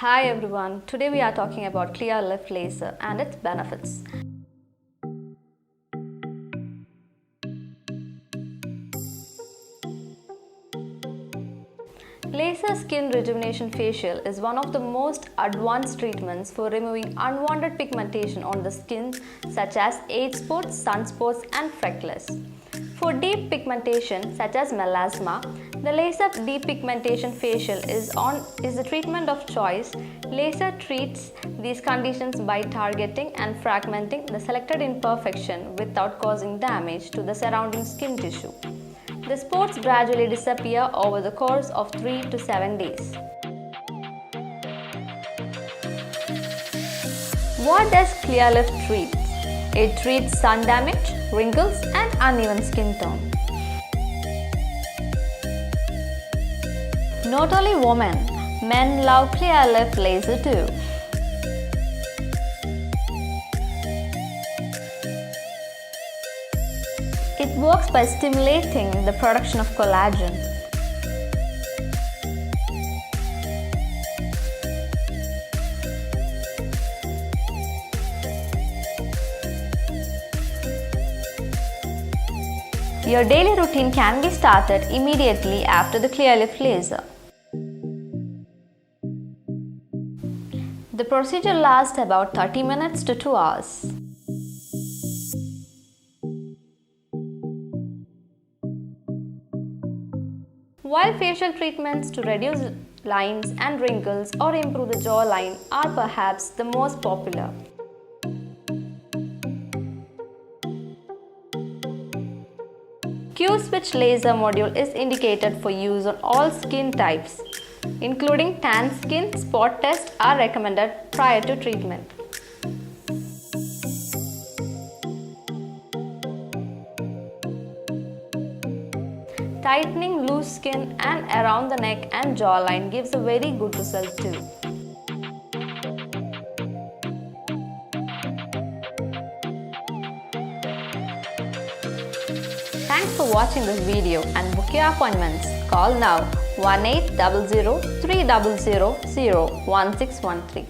Hi everyone, today we are talking about Clearlift laser and its benefits. Laser skin rejuvenation facial is one of the most advanced treatments for removing unwanted pigmentation on the skin such as age spots, sunspots and freckles. For deep pigmentation such as melasma, the laser depigmentation facial is the treatment of choice. Laser treats these conditions by targeting and fragmenting the selected imperfection without causing damage to the surrounding skin tissue. The spots gradually disappear over the course of 3 to 7 days. What does Clearlift treat? It treats sun damage, wrinkles and uneven skin tone. Not only women, men love Clearlift laser too. It works by stimulating the production of collagen. Your daily routine can be started immediately after the Clearlift laser. The procedure lasts about 30 minutes to 2 hours. While facial treatments to reduce lines and wrinkles or improve the jawline are perhaps the most popular, Q-switch laser module is indicated for use on all skin types, including tan skin. Spot tests are recommended prior to treatment. Tightening loose skin and around the neck and jawline gives a very good result too. Thanks for watching this video and book your appointments. Call now 1800 300 1613.